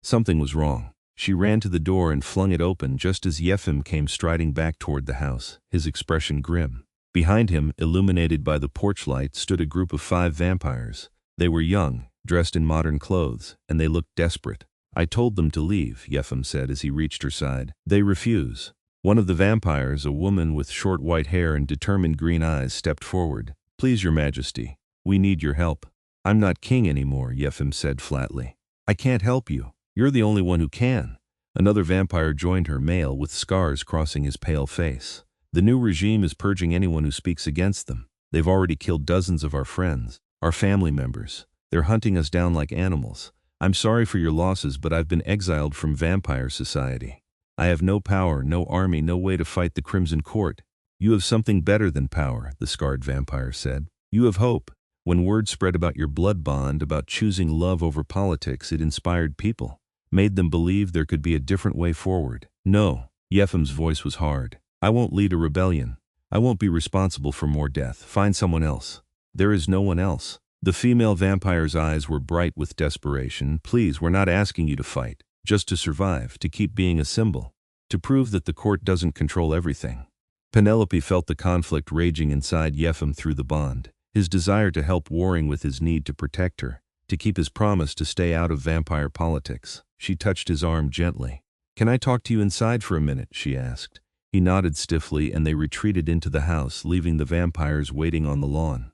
Something was wrong. She ran to the door and flung it open just as Yefim came striding back toward the house, his expression grim. Behind him, illuminated by the porch light, stood a group of 5 vampires. They were young, dressed in modern clothes, and they looked desperate. I told them to leave, Yefim said as he reached her side. They refuse. One of the vampires, a woman with short white hair and determined green eyes, stepped forward. Please, Your Majesty, we need your help. I'm not king anymore, Yefim said flatly. I can't help you. You're the only one who can. Another vampire joined her, male with scars crossing his pale face. The new regime is purging anyone who speaks against them. They've already killed dozens of our friends, our family members. They're hunting us down like animals. I'm sorry for your losses, but I've been exiled from vampire society. I have no power, no army, no way to fight the Crimson Court. You have something better than power, the scarred vampire said. You have hope. When word spread about your blood bond, about choosing love over politics, it inspired people, made them believe there could be a different way forward. No, Yefim's voice was hard. I won't lead a rebellion. I won't be responsible for more death. Find someone else. There is no one else. The female vampire's eyes were bright with desperation. Please, we're not asking you to fight, just to survive, to keep being a symbol, to prove that the court doesn't control everything. Penelope felt the conflict raging inside Yefim through the bond, his desire to help warring with his need to protect her, to keep his promise to stay out of vampire politics. She touched his arm gently. Can I talk to you inside for a minute? She asked. He nodded stiffly and they retreated into the house, leaving the vampires waiting on the lawn.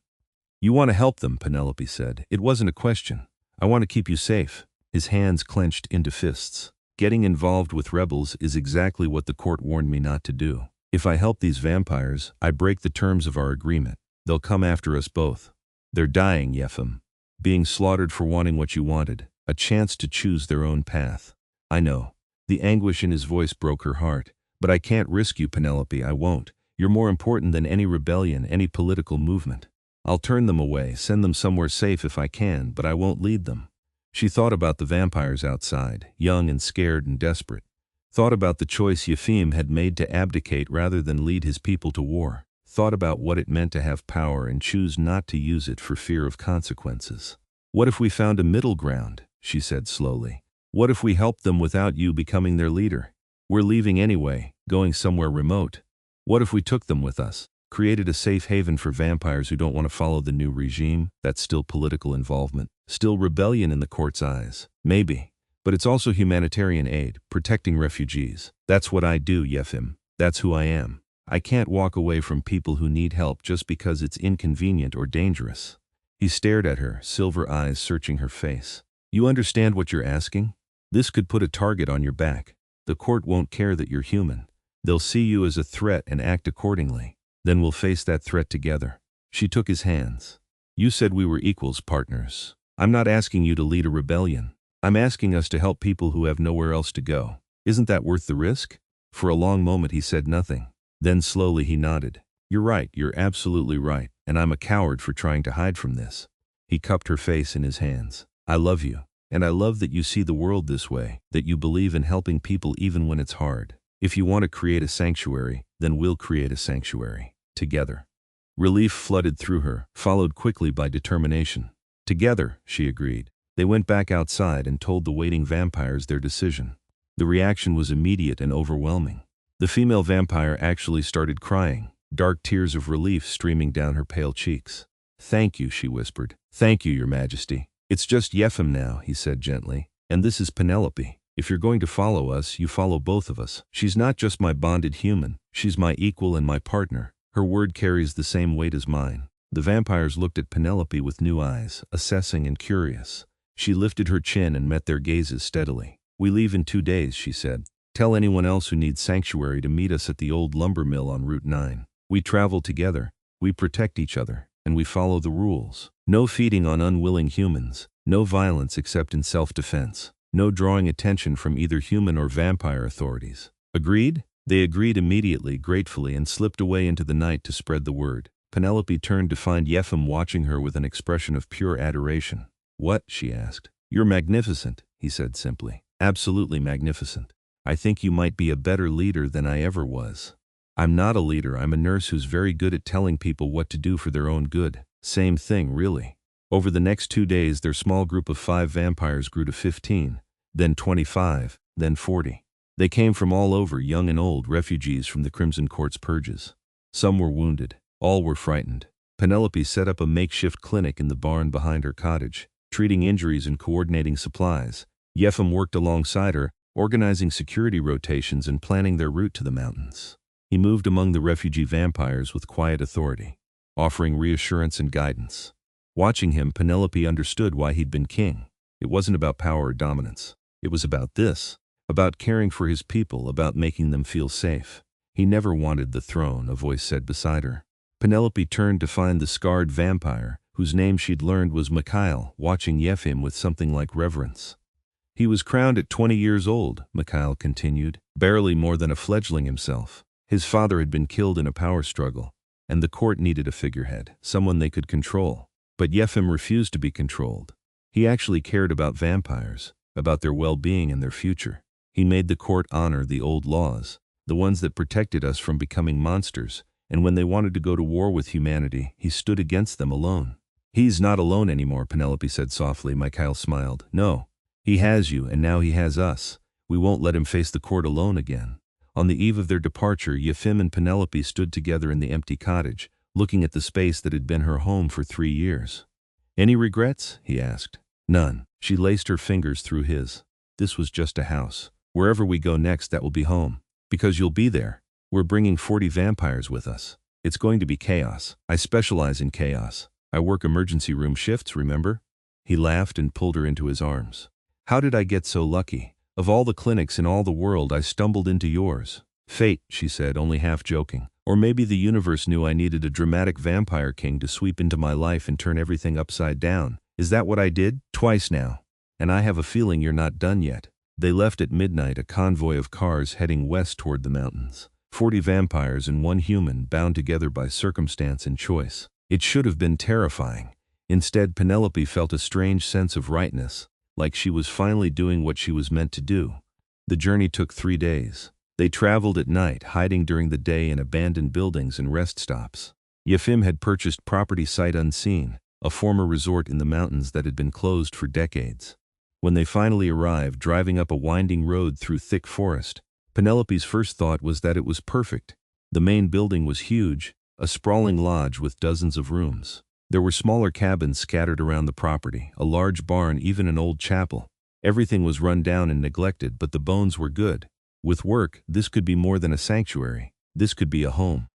You want to help them, Penelope said. It wasn't a question. I want to keep you safe. His hands clenched into fists. Getting involved with rebels is exactly what the court warned me not to do. If I help these vampires, I break the terms of our agreement. They'll come after us both. They're dying, Yefim. Being slaughtered for wanting what you wanted, a chance to choose their own path. I know. The anguish in his voice broke her heart. But I can't risk you, Penelope, I won't. You're more important than any rebellion, any political movement. I'll turn them away, send them somewhere safe if I can, but I won't lead them. She thought about the vampires outside, young and scared and desperate. Thought about the choice Yefim had made to abdicate rather than lead his people to war. Thought about what it meant to have power and choose not to use it for fear of consequences. What if we found a middle ground? She said slowly. What if we helped them without you becoming their leader? We're leaving anyway, going somewhere remote. What if we took them with us? Created a safe haven for vampires who don't want to follow the new regime? That's still political involvement, still rebellion in the court's eyes. Maybe. But it's also humanitarian aid, protecting refugees. That's what I do, Yefim. That's who I am. I can't walk away from people who need help just because it's inconvenient or dangerous. He stared at her, silver eyes searching her face. You understand what you're asking? This could put a target on your back. The court won't care that you're human. They'll see you as a threat and act accordingly. Then we'll face that threat together. She took his hands. You said we were equals, partners. I'm not asking you to lead a rebellion. I'm asking us to help people who have nowhere else to go. Isn't that worth the risk? For a long moment he said nothing. Then slowly he nodded. You're right, you're absolutely right, and I'm a coward for trying to hide from this. He cupped her face in his hands. I love you, and I love that you see the world this way, that you believe in helping people even when it's hard. If you want to create a sanctuary, then we'll create a sanctuary. Together. Relief flooded through her, followed quickly by determination. Together, she agreed. They went back outside and told the waiting vampires their decision. The reaction was immediate and overwhelming. The female vampire actually started crying, dark tears of relief streaming down her pale cheeks. Thank you, she whispered. Thank you, Your Majesty. It's just Yefim now, he said gently. And this is Penelope. If you're going to follow us, you follow both of us. She's not just my bonded human, she's my equal and my partner. Her word carries the same weight as mine. The vampires looked at Penelope with new eyes, assessing and curious. She lifted her chin and met their gazes steadily. We leave in 2 days, she said. Tell anyone else who needs sanctuary to meet us at the old lumber mill on Route 9. We travel together, we protect each other, and we follow the rules. No feeding on unwilling humans, no violence except in self-defense, no drawing attention from either human or vampire authorities. Agreed? They agreed immediately, gratefully, and slipped away into the night to spread the word. Penelope turned to find Yefim watching her with an expression of pure adoration. What? She asked. You're magnificent, he said simply. Absolutely magnificent. I think you might be a better leader than I ever was. I'm not a leader, I'm a nurse who's very good at telling people what to do for their own good. Same thing, really. Over the next 2 days, their small group of 5 vampires grew to 15, then 25, then 40. They came from all over, young and old, refugees from the Crimson Court's purges. Some were wounded. All were frightened. Penelope set up a makeshift clinic in the barn behind her cottage, treating injuries and coordinating supplies. Yefim worked alongside her, organizing security rotations and planning their route to the mountains. He moved among the refugee vampires with quiet authority, offering reassurance and guidance. Watching him, Penelope understood why he'd been king. It wasn't about power or dominance. It was about this, about caring for his people, about making them feel safe. He never wanted the throne, a voice said beside her. Penelope turned to find the scarred vampire, whose name she'd learned was Mikhail, watching Yefim with something like reverence. He was crowned at 20 years old, Mikhail continued, barely more than a fledgling himself. His father had been killed in a power struggle, and the court needed a figurehead, someone they could control. But Yefim refused to be controlled. He actually cared about vampires, about their well-being and their future. He made the court honor the old laws, the ones that protected us from becoming monsters, and when they wanted to go to war with humanity, he stood against them alone. He's not alone anymore, Penelope said softly. Mikhail smiled. No. He has you, and now he has us. We won't let him face the court alone again. On the eve of their departure, Yefim and Penelope stood together in the empty cottage, looking at the space that had been her home for 3 years. Any regrets? He asked. None. She laced her fingers through his. This was just a house. Wherever we go next, that will be home. Because you'll be there. We're bringing 40 vampires with us. It's going to be chaos. I specialize in chaos. I work emergency room shifts, remember? He laughed and pulled her into his arms. How did I get so lucky? Of all the clinics in all the world, I stumbled into yours. Fate, she said, only half joking. Or maybe the universe knew I needed a dramatic vampire king to sweep into my life and turn everything upside down. Is that what I did? Twice now. And I have a feeling you're not done yet. They left at midnight, a convoy of cars heading west toward the mountains. 40 vampires and 1 human, bound together by circumstance and choice. It should have been terrifying. Instead, Penelope felt a strange sense of rightness, like she was finally doing what she was meant to do. The journey took 3 days. They traveled at night, hiding during the day in abandoned buildings and rest stops. Yefim had purchased property sight unseen, a former resort in the mountains that had been closed for decades. When they finally arrived, driving up a winding road through thick forest, Penelope's first thought was that it was perfect. The main building was huge, a sprawling lodge with dozens of rooms. There were smaller cabins scattered around the property, a large barn, even an old chapel. Everything was run down and neglected, but the bones were good. With work, this could be more than a sanctuary. This could be a home.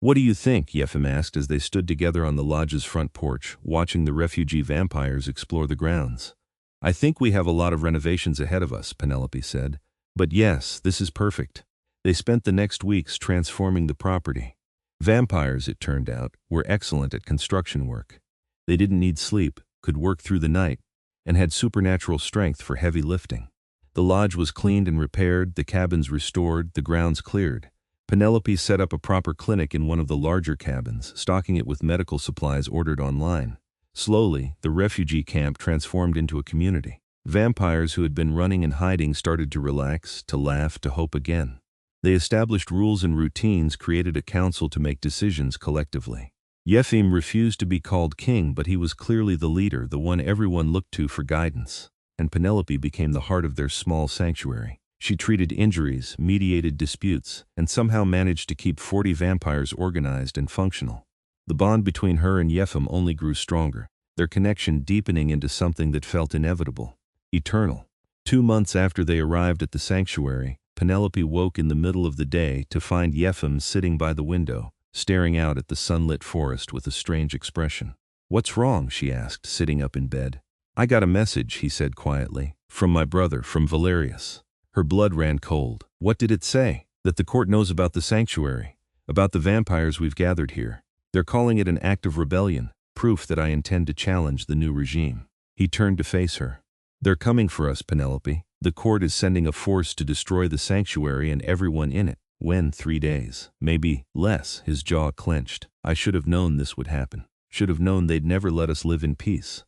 What do you think? Yefim asked as they stood together on the lodge's front porch, watching the refugee vampires explore the grounds. I think we have a lot of renovations ahead of us, Penelope said. But yes, this is perfect. They spent the next weeks transforming the property. Vampires, it turned out, were excellent at construction work. They didn't need sleep, could work through the night, and had supernatural strength for heavy lifting. The lodge was cleaned and repaired, the cabins restored, the grounds cleared. Penelope set up a proper clinic in one of the larger cabins, stocking it with medical supplies ordered online. Slowly, the refugee camp transformed into a community. Vampires who had been running and hiding started to relax, to laugh, to hope again. They established rules and routines, created a council to make decisions collectively. Yefim refused to be called king, but he was clearly the leader, the one everyone looked to for guidance. And Penelope became the heart of their small sanctuary. She treated injuries, mediated disputes, and somehow managed to keep 40 vampires organized and functional. The bond between her and Yefim only grew stronger, their connection deepening into something that felt inevitable, eternal. 2 months after they arrived at the sanctuary, Penelope woke in the middle of the day to find Yefim sitting by the window, staring out at the sunlit forest with a strange expression. "What's wrong?" she asked, sitting up in bed. "I got a message," he said quietly. "From my brother, from Valerius." Her blood ran cold. "What did it say?" "That the court knows about the sanctuary, about the vampires we've gathered here. They're calling it an act of rebellion, proof that I intend to challenge the new regime." He turned to face her. "They're coming for us, Penelope. The court is sending a force to destroy the sanctuary and everyone in it. When? 3 days. Maybe less." His jaw clenched. "I should have known this would happen. Should have known they'd never let us live in peace."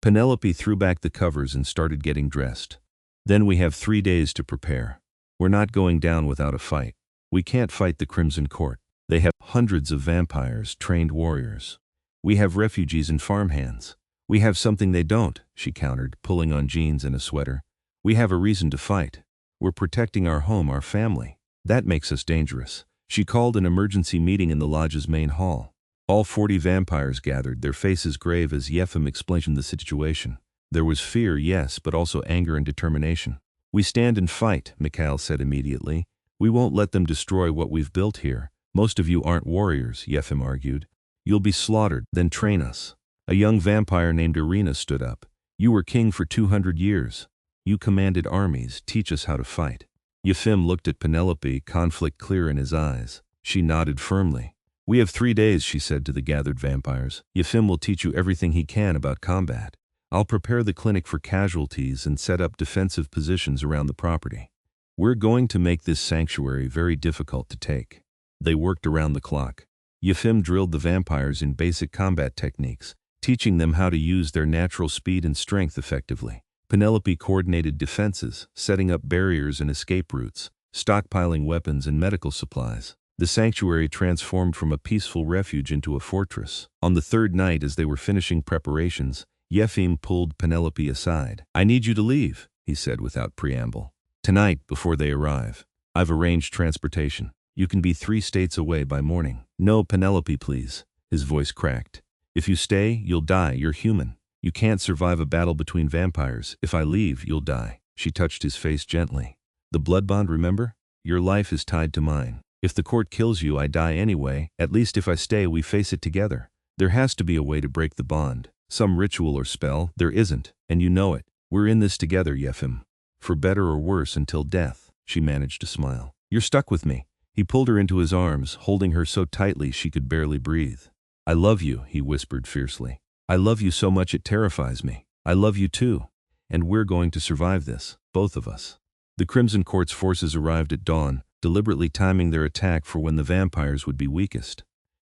Penelope threw back the covers and started getting dressed. "Then we have 3 days to prepare. We're not going down without a fight. We can't fight the Crimson Court. They have hundreds of vampires, trained warriors. We have refugees and farmhands. We have something they don't," she countered, pulling on jeans and a sweater. "We have a reason to fight. We're protecting our home, our family. That makes us dangerous." She called an emergency meeting in the lodge's main hall. All 40 vampires gathered, their faces grave as Yefim explained the situation. There was fear, yes, but also anger and determination. "We stand and fight," Mikhail said immediately. "We won't let them destroy what we've built here. Most of you aren't warriors," Yefim argued. "You'll be slaughtered, then train us." A young vampire named Irina stood up. "You were king for 200 years. You commanded armies. Teach us how to fight." Yefim looked at Penelope, conflict clear in his eyes. She nodded firmly. "We have 3 days," she said to the gathered vampires. "Yefim will teach you everything he can about combat. I'll prepare the clinic for casualties and set up defensive positions around the property. We're going to make this sanctuary very difficult to take." They worked around the clock. Yefim drilled the vampires in basic combat techniques, teaching them how to use their natural speed and strength effectively. Penelope coordinated defenses, setting up barriers and escape routes, stockpiling weapons and medical supplies. The sanctuary transformed from a peaceful refuge into a fortress. On the 3rd night, as they were finishing preparations, Yefim pulled Penelope aside. "I need you to leave," he said without preamble. "Tonight, before they arrive. I've arranged transportation. You can be 3 states away by morning." "No, Penelope, please." His voice cracked. "If you stay, you'll die. You're human. You can't survive a battle between vampires. If I leave, you'll die." She touched his face gently. "The blood bond, remember? Your life is tied to mine. If the court kills you, I die anyway. At least if I stay, we face it together. There has to be a way to break the bond. Some ritual or spell. There isn't, and you know it. We're in this together, Yefim. For better or worse until death." She managed to smile. "You're stuck with me." He pulled her into his arms, holding her so tightly she could barely breathe. "I love you," he whispered fiercely. "I love you so much it terrifies me. I love you too. And we're going to survive this, both of us." The Crimson Court's forces arrived at dawn, deliberately timing their attack for when the vampires would be weakest.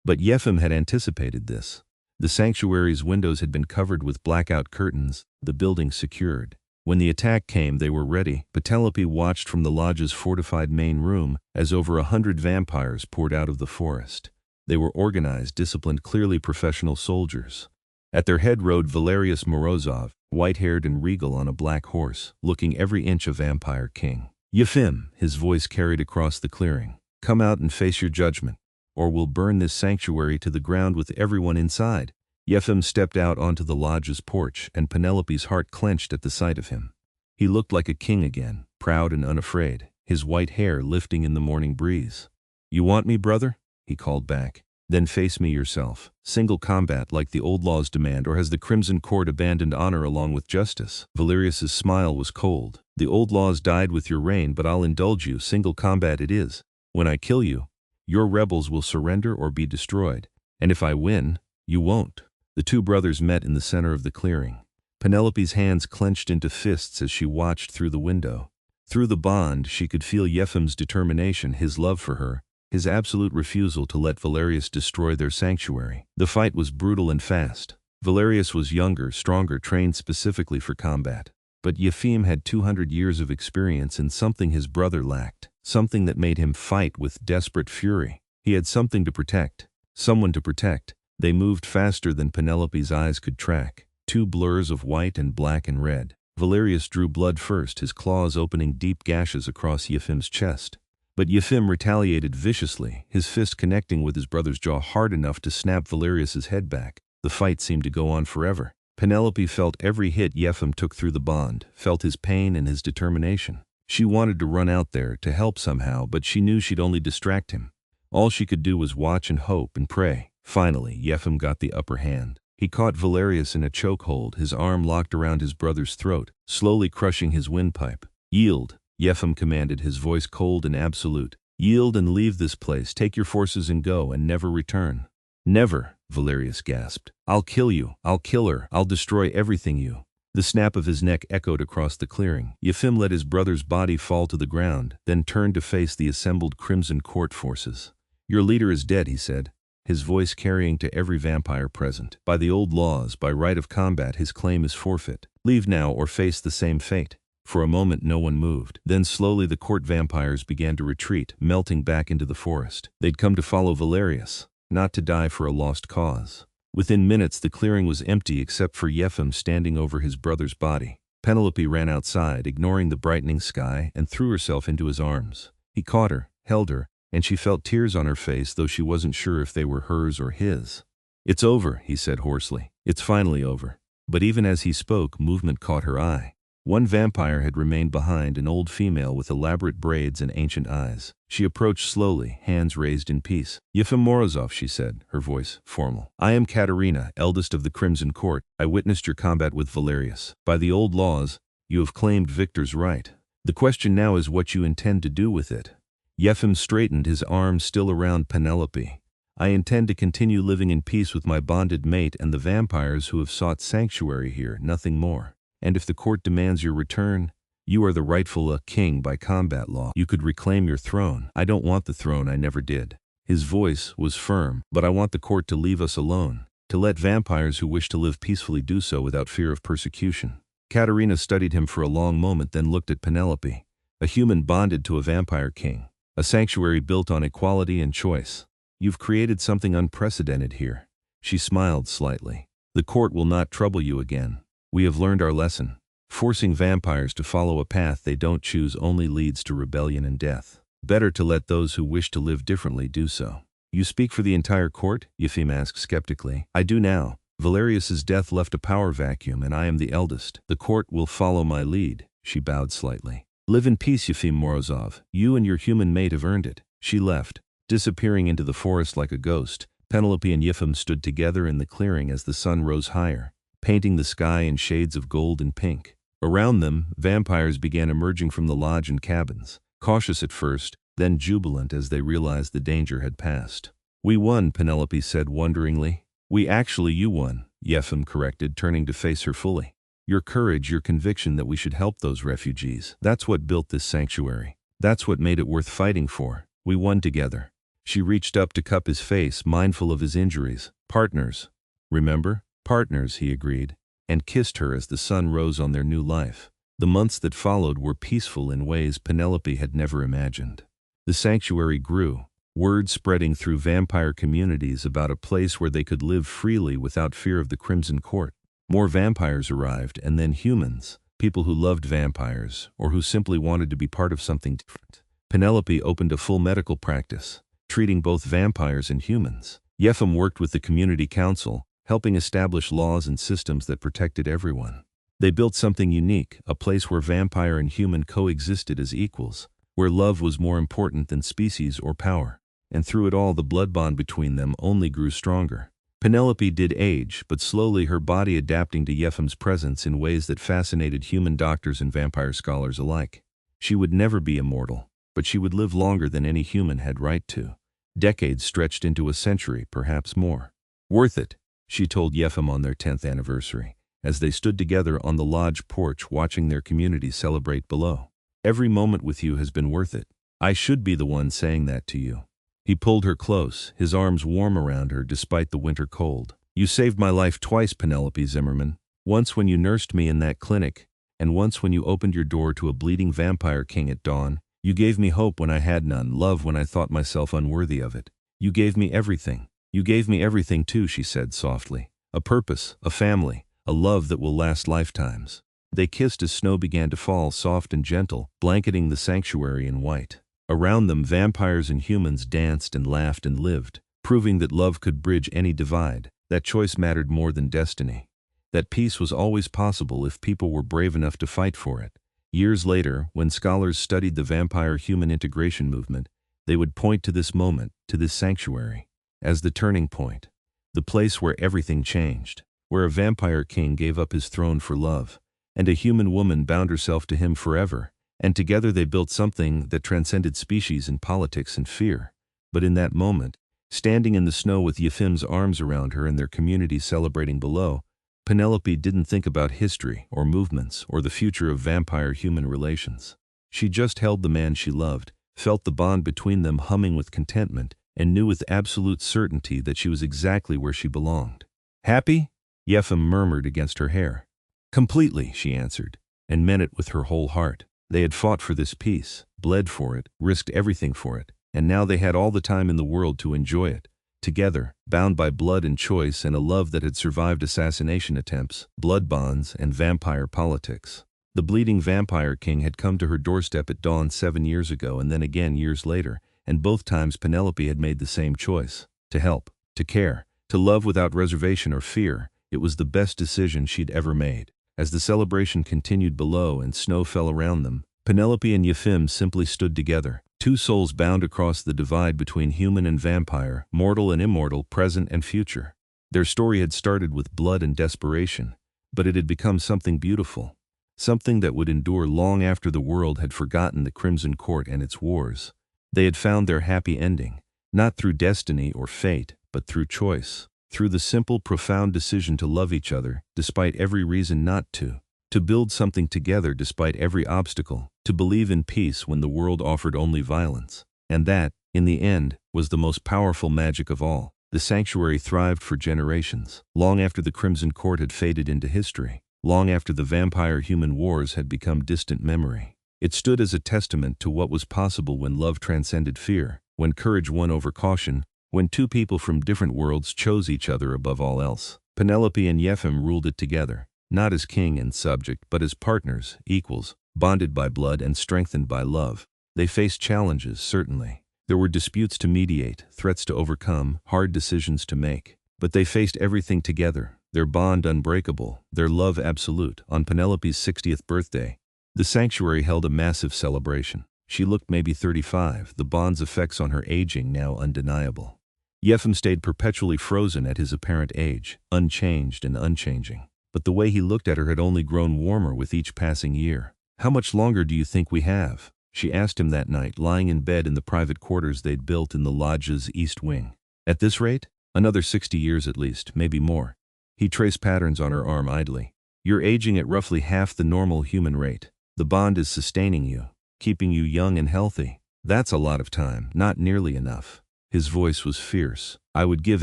But Yefim had anticipated this. The sanctuary's windows had been covered with blackout curtains, the building secured. When the attack came, they were ready. Penelope watched from the lodge's fortified main room as over 100 vampires poured out of the forest. They were organized, disciplined, clearly professional soldiers. At their head rode Valerius Morozov, white-haired and regal on a black horse, looking every inch a vampire king. "Yefim," his voice carried across the clearing, "come out and face your judgment, or we'll burn this sanctuary to the ground with everyone inside." Yefim stepped out onto the lodge's porch, and Penelope's heart clenched at the sight of him. He looked like a king again, proud and unafraid, his white hair lifting in the morning breeze. "You want me, brother?" he called back. "Then face me yourself. Single combat like the old laws demand, or has the Crimson Court abandoned honor along with justice?" Valerius's smile was cold. "The old laws died with your reign, but I'll indulge you. Single combat it is. When I kill you, your rebels will surrender or be destroyed. And if I win, you won't." The two brothers met in the center of the clearing. Penelope's hands clenched into fists as she watched through the window. Through the bond, she could feel Yefim's determination, his love for her, his absolute refusal to let Valerius destroy their sanctuary. The fight was brutal and fast. Valerius was younger, stronger, trained specifically for combat. But Yefim had 200 years of experience in something his brother lacked, something that made him fight with desperate fury. He had something to protect, someone to protect. They moved faster than Penelope's eyes could track, 2 blurs of white and black and red. Valerius drew blood first, his claws opening deep gashes across Yefim's chest. But Yefim retaliated viciously, his fist connecting with his brother's jaw hard enough to snap Valerius's head back. The fight seemed to go on forever. Penelope felt every hit Yefim took through the bond, felt his pain and his determination. She wanted to run out there to help somehow, but she knew she'd only distract him. All she could do was watch and hope and pray. Finally, Yefim got the upper hand. He caught Valerius in a chokehold, his arm locked around his brother's throat, slowly crushing his windpipe. "Yield," Yefim commanded, his voice cold and absolute. "Yield and leave this place. Take your forces and go, and never return." "Never," Valerius gasped. "I'll kill you. I'll kill her. I'll destroy everything you." The snap of his neck echoed across the clearing. Yefim let his brother's body fall to the ground, then turned to face the assembled Crimson Court forces. "Your leader is dead," he said, his voice carrying to every vampire present. "By the old laws, by right of combat, his claim is forfeit. Leave now or face the same fate." For a moment no one moved. Then slowly the court vampires began to retreat, melting back into the forest. They'd come to follow Valerius, not to die for a lost cause. Within minutes the clearing was empty except for Yefim standing over his brother's body. Penelope ran outside, ignoring the brightening sky, and threw herself into his arms. He caught her, held her, and she felt tears on her face, though she wasn't sure if they were hers or his. "It's over," he said hoarsely. "It's finally over." But even as he spoke, movement caught her eye. One vampire had remained behind, an old female with elaborate braids and ancient eyes. She approached slowly, hands raised in peace. "Yefim Morozov," she said, her voice formal. "I am Katerina, eldest of the Crimson Court. I witnessed your combat with Valerius. By the old laws, you have claimed victor's right. The question now is what you intend to do with it." Yefim straightened, his arms still around Penelope. "I intend to continue living in peace with my bonded mate and the vampires who have sought sanctuary here, nothing more. And if the court demands your return, you are the rightful king by combat law. You could reclaim your throne. I don't want the throne, I never did." His voice was firm. "But I want the court to leave us alone, to let vampires who wish to live peacefully do so without fear of persecution." Katerina studied him for a long moment, then looked at Penelope. "A human bonded to a vampire king. A sanctuary built on equality and choice. You've created something unprecedented here." She smiled slightly. "The court will not trouble you again. We have learned our lesson. Forcing vampires to follow a path they don't choose only leads to rebellion and death. Better to let those who wish to live differently do so." "You speak for the entire court?" Yefim asked skeptically. "I do now. Valerius's death left a power vacuum, and I am the eldest. The court will follow my lead." She bowed slightly. "Live in peace, Yefim Morozov. You and your human mate have earned it." She left, disappearing into the forest like a ghost. Penelope and Yefim stood together in the clearing as the sun rose higher, painting the sky in shades of gold and pink. Around them, vampires began emerging from the lodge and cabins, cautious at first, then jubilant as they realized the danger had passed. "We won," Penelope said wonderingly. You won," Yefim corrected, turning to face her fully. "Your courage, your conviction that we should help those refugees. That's what built this sanctuary. That's what made it worth fighting for. We won together." She reached up to cup his face, mindful of his injuries. "Partners. Remember?" "Partners," he agreed, and kissed her as the sun rose on their new life. The months that followed were peaceful in ways Penelope had never imagined. The sanctuary grew, word spreading through vampire communities about a place where they could live freely without fear of the Crimson Court. More vampires arrived, and then humans, people who loved vampires, or who simply wanted to be part of something different. Penelope opened a full medical practice, treating both vampires and humans. Yefim worked with the community council, helping establish laws and systems that protected everyone. They built something unique, a place where vampire and human coexisted as equals, where love was more important than species or power. And through it all, the blood bond between them only grew stronger. Penelope did age, but slowly her body adapting to Yefim's presence in ways that fascinated human doctors and vampire scholars alike. She would never be immortal, but she would live longer than any human had right to. Decades stretched into a century, perhaps more. "Worth it," she told Yefim on their 10th anniversary, as they stood together on the lodge porch watching their community celebrate below. "Every moment with you has been worth it. I should be the one saying that to you." He pulled her close, his arms warm around her despite the winter cold. "You saved my life twice, Penelope Zimmerman. Once when you nursed me in that clinic, and once when you opened your door to a bleeding vampire king at dawn. You gave me hope when I had none, love when I thought myself unworthy of it. You gave me everything. You gave me everything too," she said softly. "A purpose, a family, a love that will last lifetimes." They kissed as snow began to fall, soft and gentle, blanketing the sanctuary in white. Around them, vampires and humans danced and laughed and lived, proving that love could bridge any divide, that choice mattered more than destiny. That peace was always possible if people were brave enough to fight for it. Years later, when scholars studied the vampire-human integration movement, they would point to this moment, to this sanctuary, as the turning point. The place where everything changed, where a vampire king gave up his throne for love, and a human woman bound herself to him forever, and together they built something that transcended species and politics and fear. But in that moment, standing in the snow with Yefim's arms around her and their community celebrating below, Penelope didn't think about history or movements or the future of vampire-human relations. She just held the man she loved, felt the bond between them humming with contentment, and knew with absolute certainty that she was exactly where she belonged. "Happy?" Yefim murmured against her hair. "Completely," she answered, and meant it with her whole heart. They had fought for this peace, bled for it, risked everything for it, and now they had all the time in the world to enjoy it. Together, bound by blood and choice and a love that had survived assassination attempts, blood bonds, and vampire politics. The bleeding vampire king had come to her doorstep at dawn 7 years ago and then again years later, and both times Penelope had made the same choice. To help, to care, to love without reservation or fear. It was the best decision she'd ever made. As the celebration continued below and snow fell around them, Penelope and Yefim simply stood together, two souls bound across the divide between human and vampire, mortal and immortal, present and future. Their story had started with blood and desperation, but it had become something beautiful, something that would endure long after the world had forgotten the Crimson Court and its wars. They had found their happy ending, not through destiny or fate, but through choice, through the simple, profound decision to love each other, despite every reason not to build something together despite every obstacle, to believe in peace when the world offered only violence. And that, in the end, was the most powerful magic of all. The sanctuary thrived for generations, long after the Crimson Court had faded into history, long after the vampire-human wars had become distant memory. It stood as a testament to what was possible when love transcended fear, when courage won over caution, when two people from different worlds chose each other above all else. Penelope and Yefim ruled it together, not as king and subject, but as partners, equals, bonded by blood and strengthened by love. They faced challenges, certainly. There were disputes to mediate, threats to overcome, hard decisions to make. But they faced everything together, their bond unbreakable, their love absolute. On Penelope's 60th birthday, the sanctuary held a massive celebration. She looked maybe 35, the bond's effects on her aging now undeniable. Yefim stayed perpetually frozen at his apparent age, unchanged and unchanging. But the way he looked at her had only grown warmer with each passing year. "How much longer do you think we have?" she asked him that night, lying in bed in the private quarters they'd built in the lodge's east wing. "At this rate? Another 60 years at least, maybe more." He traced patterns on her arm idly. "You're aging at roughly half the normal human rate. The bond is sustaining you, keeping you young and healthy. That's a lot of time, not nearly enough." His voice was fierce. "I would give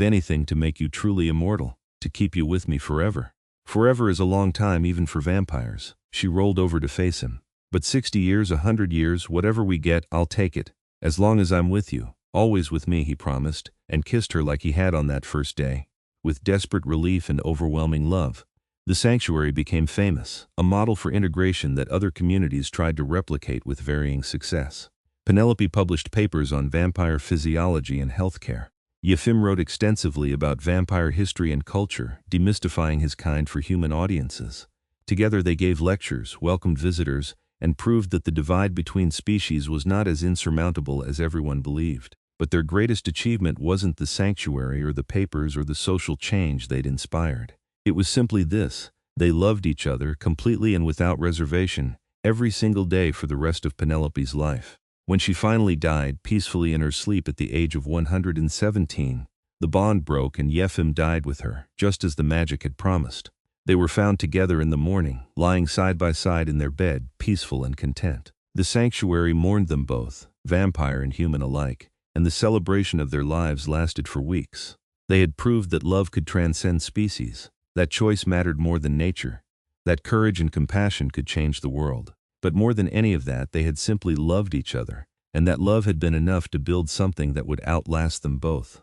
anything to make you truly immortal, to keep you with me forever." Forever is a long time even for vampires. She rolled over to face him. "But 60 years, 100 years, whatever we get, I'll take it. As long as I'm with you, always with me," he promised, and kissed her like he had on that first day, with desperate relief and overwhelming love. The sanctuary became famous, a model for integration that other communities tried to replicate with varying success. Penelope published papers on vampire physiology and healthcare. Yefim wrote extensively about vampire history and culture, demystifying his kind for human audiences. Together they gave lectures, welcomed visitors, and proved that the divide between species was not as insurmountable as everyone believed. But their greatest achievement wasn't the sanctuary or the papers or the social change they'd inspired. It was simply this: they loved each other completely and without reservation, every single day for the rest of Penelope's life. When she finally died peacefully in her sleep at the age of 117, the bond broke and Yefim died with her, just as the magic had promised. They were found together in the morning, lying side by side in their bed, peaceful and content. The sanctuary mourned them both, vampire and human alike, and the celebration of their lives lasted for weeks. They had proved that love could transcend species, that choice mattered more than nature, that courage and compassion could change the world. But more than any of that, they had simply loved each other, and that love had been enough to build something that would outlast them both.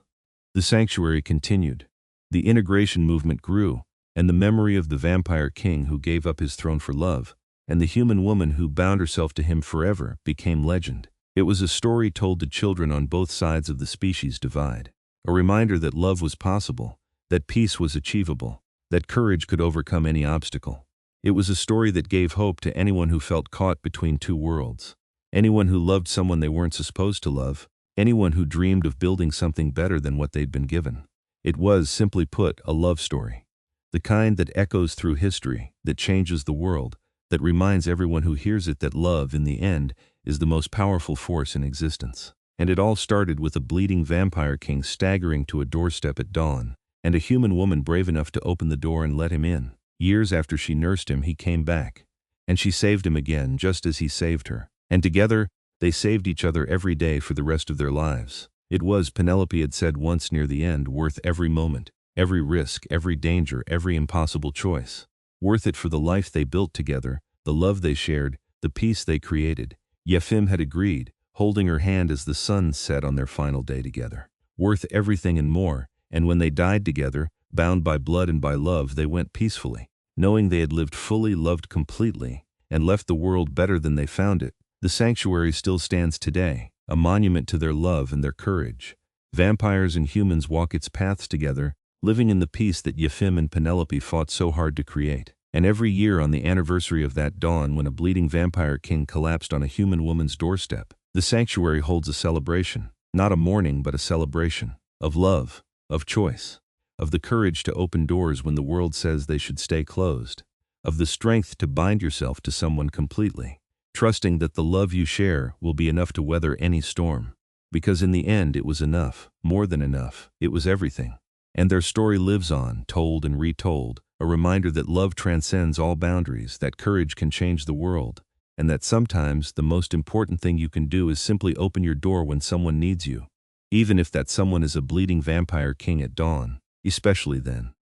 The sanctuary continued. The integration movement grew, and the memory of the vampire king who gave up his throne for love, and the human woman who bound herself to him forever, became legend. It was a story told to children on both sides of the species divide, a reminder that love was possible, that peace was achievable, that courage could overcome any obstacle. It was a story that gave hope to anyone who felt caught between two worlds. Anyone who loved someone they weren't supposed to love. Anyone who dreamed of building something better than what they'd been given. It was, simply put, a love story. The kind that echoes through history, that changes the world, that reminds everyone who hears it that love, in the end, is the most powerful force in existence. And it all started with a bleeding vampire king staggering to a doorstep at dawn, and a human woman brave enough to open the door and let him in. Years after she nursed him, he came back. And she saved him again, just as he saved her. And together, they saved each other every day for the rest of their lives. It was, Penelope had said once near the end, worth every moment, every risk, every danger, every impossible choice. Worth it for the life they built together, the love they shared, the peace they created. Yefim had agreed, holding her hand as the sun set on their final day together. Worth everything and more, and when they died together, bound by blood and by love, they went peacefully, knowing they had lived fully, loved completely, and left the world better than they found it. The sanctuary still stands today, a monument to their love and their courage. Vampires and humans walk its paths together, living in the peace that Yefim and Penelope fought so hard to create. And every year on the anniversary of that dawn when a bleeding vampire king collapsed on a human woman's doorstep, the sanctuary holds a celebration. Not a mourning, but a celebration. Of love, of choice, of the courage to open doors when the world says they should stay closed, of the strength to bind yourself to someone completely, trusting that the love you share will be enough to weather any storm. Because in the end it was enough, more than enough, it was everything. And their story lives on, told and retold, a reminder that love transcends all boundaries, that courage can change the world, and that sometimes the most important thing you can do is simply open your door when someone needs you. Even if that someone is a bleeding vampire king at dawn, especially then.